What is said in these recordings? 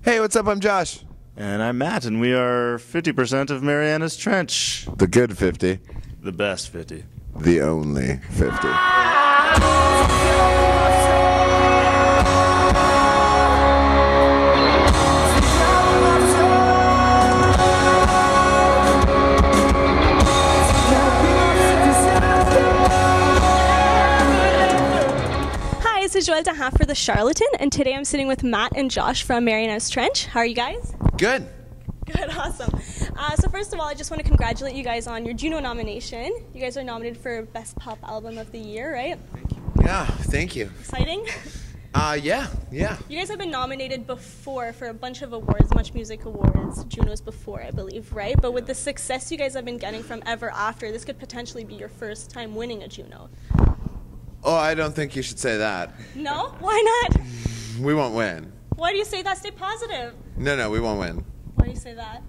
Hey, what's up? I'm Josh. And I'm Matt, and we are 50% of Marianas Trench. The good 50. The best 50. The only 50. This is Joelle DeHaaf for The Charlatan, and today I'm sitting with Matt and Josh from Marianas Trench. How are you guys? Good. Good, awesome. So first of all, I just want to congratulate you guys on your Juno nomination. You guys are nominated for Best Pop Album of the Year, right? Thank you. Yeah, thank you. Exciting? Yeah. You guys have been nominated before for a bunch of awards, Much Music Awards, Junos before, I believe, right? But with the success you guys have been getting from Ever After, this could potentially be your first time winning a Juno. Oh, I don't think you should say that. No? Why not? We won't win. Why do you say that? Stay positive. No, we won't win. Why do you say that?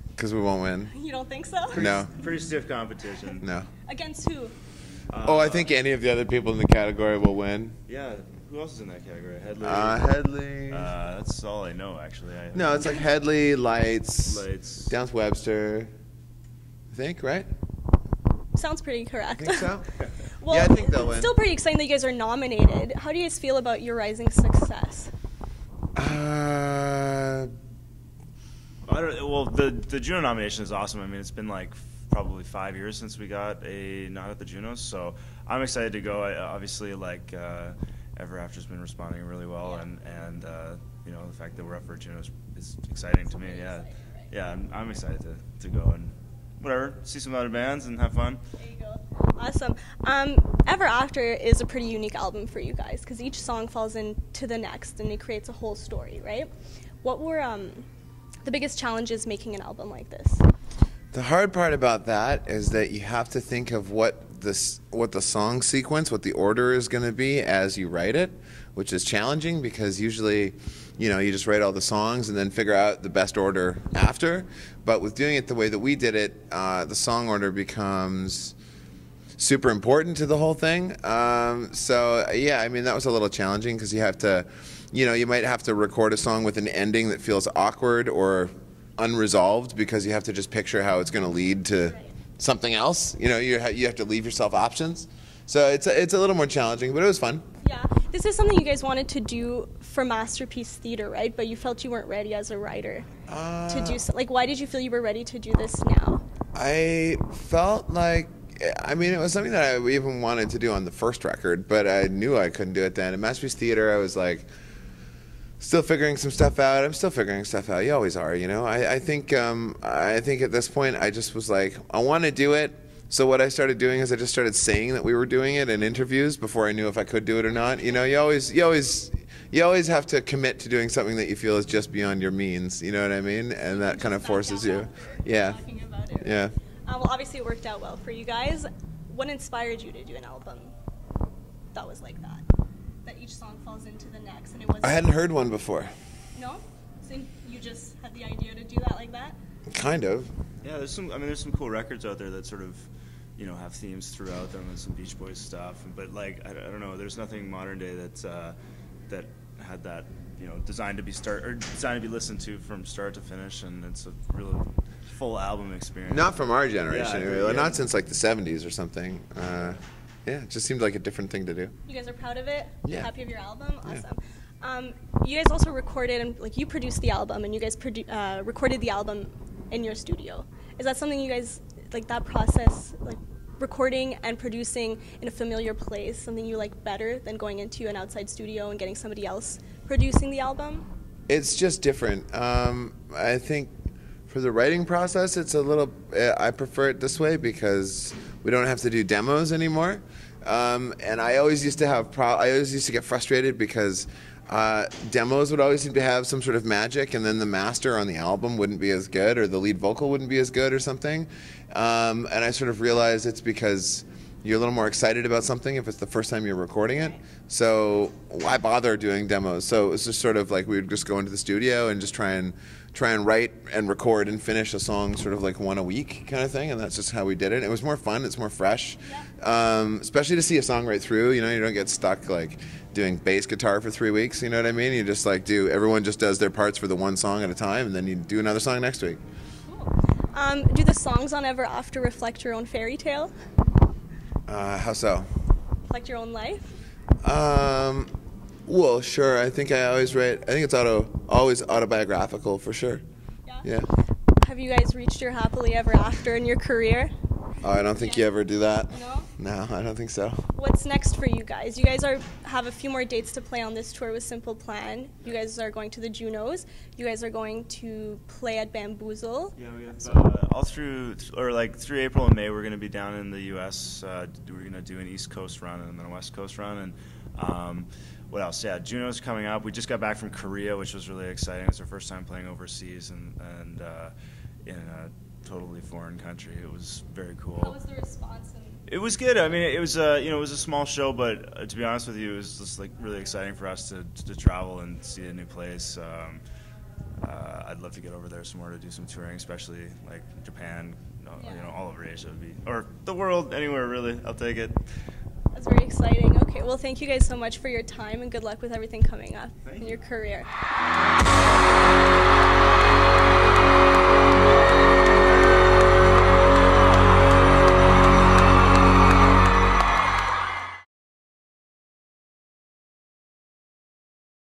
Because we won't win. You don't think so? No. Pretty stiff competition. No. Against who? I think any of the other people in the category will win. Yeah. Who else is in that category? Headley. Headley. That's all I know, actually. No, it's like Headley, Lights. Downs Webster. I think, right? Sounds pretty correct. I think so. Well, yeah, I think they'll win. It's still pretty exciting that you guys are nominated. How do you guys feel about your rising success? I don't. Well, the Juno nomination is awesome. I mean, it's been like probably 5 years since we got a nod at the Junos, so I'm excited to go. Obviously, like Ever After's been responding really well, and you know, the fact that we're up for Junos is exciting to me. Yeah, exciting, right? Yeah, I'm excited to go and whatever, see some other bands and have fun. There you go. Awesome. Ever After is a pretty unique album for you guys because each song falls into the next and it creates a whole story, right? What were the biggest challenges making an album like this? The hard part about that is that you have to think of what the song sequence, what the order is going to be as you write it, which is challenging because usually, you know, you just write all the songs and then figure out the best order after. But with doing it the way that we did it, the song order becomes super important to the whole thing. So yeah, I mean, that was a little challenging because you have to, you know, you might have to record a song with an ending that feels awkward or unresolved because you have to just picture how it's going to lead to something else. You know, you have to leave yourself options. So it's a little more challenging, but it was fun. Yeah, this is something you guys wanted to do for Masterpiece Theater, right? But you felt you weren't ready as a writer to do so. Like, why did you feel you were ready to do this now? I felt like, I mean, it was something that I even wanted to do on the first record, but I knew I couldn't do it then. At Masterpiece Theater, I was like, still figuring some stuff out. I'm still figuring stuff out. You always are, you know. I think at this point, I just was like, I want to do it. So what I started doing is I just started saying that we were doing it in interviews before I knew if I could do it or not. You know, you always have to commit to doing something that you feel is just beyond your means. You know what I mean? And that kind of forces you. Yeah. Talking about it. Yeah. Well, obviously it worked out well for you guys. What inspired you to do an album that was like that? That each song falls into the next, and it was. I hadn't heard one before. No? So you just had the idea to do that like that? Kind of. Yeah, there's some cool records out there that sort of, you know, have themes throughout them and some Beach Boys stuff. But like, I don't know, there's nothing modern day that had that, you know, designed to be listened to from start to finish, and it's a really full album experience. Not from our generation, Yeah, really. yeah. Not since like the 70s or something. Yeah, it just seemed like a different thing to do. You guys are proud of it? Yeah. Happy of your album? Yeah. Awesome. You guys also recorded, and like you produced the album, and you guys recorded the album in your studio. Is that something you guys, like that process, like recording and producing in a familiar place, something you like better than going into an outside studio and getting somebody else producing the album? It's just different. I think for the writing process, it's a little, I prefer it this way because we don't have to do demos anymore. And I always used to have, I always used to get frustrated because demos would always seem to have some sort of magic, and then the master on the album wouldn't be as good, or the lead vocal wouldn't be as good or something. And I sort of realized it's because you're a little more excited about something if it's the first time you're recording it. So why bother doing demos? So it's just sort of like we would just go into the studio and just try and write and record and finish a song sort of like one a week kind of thing, and that's just how we did it. It was more fun. It's more fresh, especially to see a song right through. You know, you don't get stuck like doing bass guitar for 3 weeks. You know what I mean? You just like everyone just does their parts for the one song at a time, and then you do another song next week. Cool. Do the songs on Ever After reflect your own fairy tale? How so? Reflect your own life? Well, sure. I think I always write. I think it's always autobiographical for sure. Yeah. Have you guys reached your happily ever after in your career? Oh, I don't think you ever do that. No? No, I don't think so. What's next for you guys? You guys have a few more dates to play on this tour with Simple Plan. You guys are going to the Junos. You guys are going to play at Bamboozle. Yeah, we have all through April and May. We're going to be down in the U.S. We're going to do an East Coast run and then a West Coast run. And what else? Yeah, Juno's coming up. We just got back from Korea, which was really exciting. It's our first time playing overseas and in a totally foreign country. It was very cool. How was the response? It was good. I mean, it was it was a small show, but to be honest with you, it was just like really exciting for us to travel and see a new place. I'd love to get over there some more to do some touring, especially like Japan, all over Asia would be, or the world, anywhere really. I'll take it. That's very exciting. Okay, well, thank you guys so much for your time and good luck with everything coming up in your career.